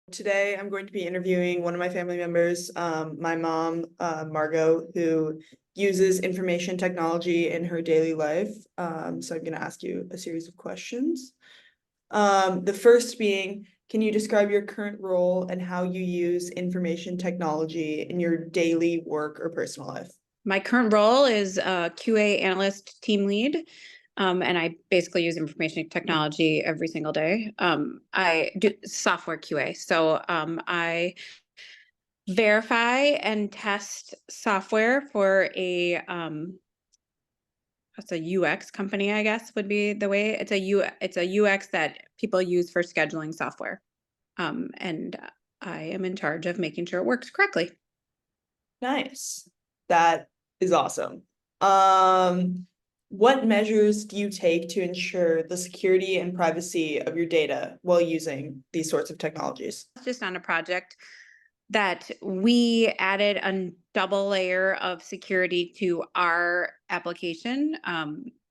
Today, I'm going to be interviewing one of my family members, my mom, Margo, who uses information technology in her daily life. So I'm going to ask you a series of questions. The first being, can you describe your current role and how you use information technology in your daily work or personal life? My current role is a QA analyst team lead, and I basically use information technology every single day. I do software QA, so I verify and test software for it's a UX company, I guess would be the way. It's a UX that people use for scheduling software, and I am in charge of making sure it works correctly. Nice. That is awesome. What measures do you take to ensure the security and privacy of your data while using these sorts of technologies? Just on a project that we added a double layer of security to our application.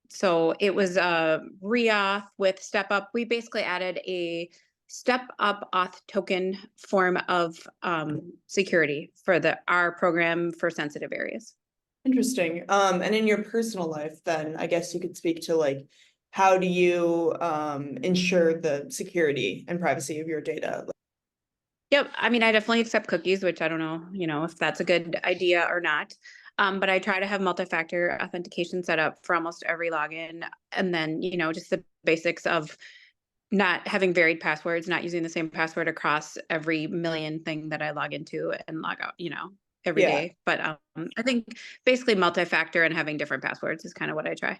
So it was a reauth with step up. We basically added a step up auth token form of security for our program for sensitive areas. Interesting. And in your personal life, then I guess you could speak to like, how do you ensure the security and privacy of your data? Yep. I mean, I definitely accept cookies, which I don't know, if that's a good idea or not. But I try to have multi-factor authentication set up for almost every login. And then, just the basics of not having varied passwords, not using the same password across every million thing that I log into and log out, every Yeah, day. But I think basically multi-factor and having different passwords is kind of what I try.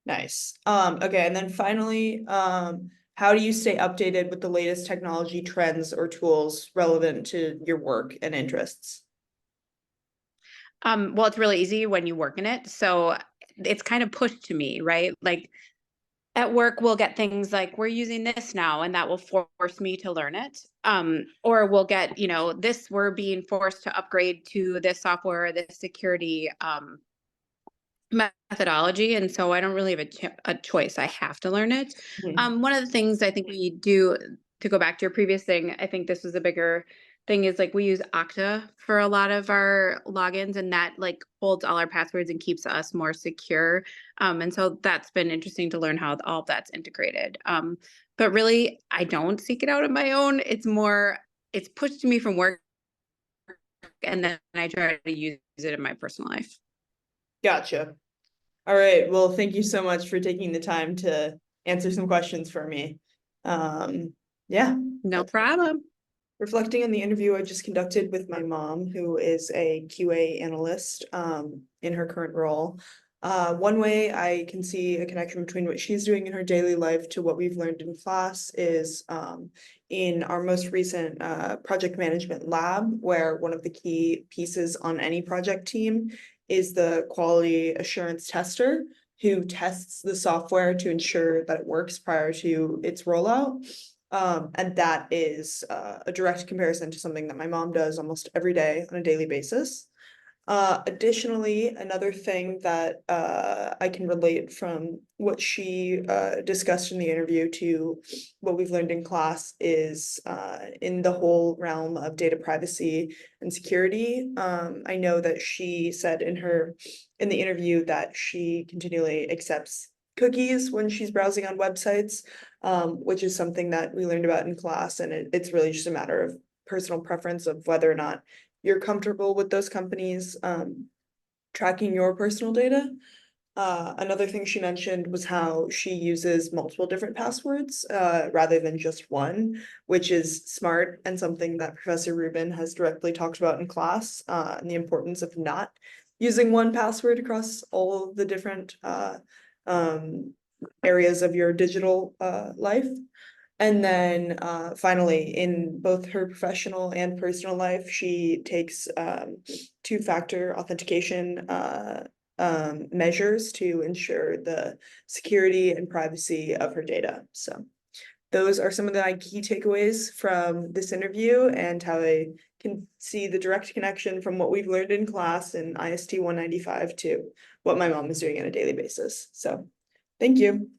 nice. Okay, and then finally, how do you stay updated with the latest technology trends or tools relevant to your work and interests? Well, it's really easy when you work in it. So it's kind of pushed to me, right? Like at work, we'll get things like we're using this now, and that will force me to learn it. Or we'll get, this, we're being forced to upgrade to this software, this security methodology. And so I don't really have a choice. I have to learn it. Mhm. One of the things I think we do, to go back to your previous thing, I think this was a bigger thing, is like we use Okta for a lot of our logins, and that like holds all our passwords and keeps us more secure. And so that's been interesting to learn how all of that's integrated. But really, I don't seek it out on my own. It's pushed to me from work, and then I try to use it in my personal life. Gotcha. All right. Well, thank you so much for taking the time to answer some questions for me. Yeah. No problem. Reflecting on the interview I just conducted with my mom, who is a QA analyst in her current role. One way I can see a connection between what she's doing in her daily life to what we've learned in class is in our most recent project management lab, where one of the key pieces on any project team is the quality assurance tester who tests the software to ensure that it works prior to its rollout. And that is a direct comparison to something that my mom does almost every day on a daily basis. Additionally, another thing that I can relate from what she discussed in the interview to what we've learned in class is in the whole realm of data privacy and security. I know that she said in the interview that she continually accepts cookies when she's browsing on websites, which is something that we learned about in class, and it's really just a matter of personal preference of whether or not you're comfortable with those companies tracking your personal data. Another thing she mentioned was how she uses multiple different passwords rather than just one, which is smart and something that Professor Rubin has directly talked about in class, and the importance of not using one password across all of the different areas of your digital life. And then finally, in both her professional and personal life, she takes two-factor authentication measures to ensure the security and privacy of her data. So those are some of the key takeaways from this interview and how I can see the direct connection from what we've learned in class in IST 195 to what my mom is doing on a daily basis. So thank you.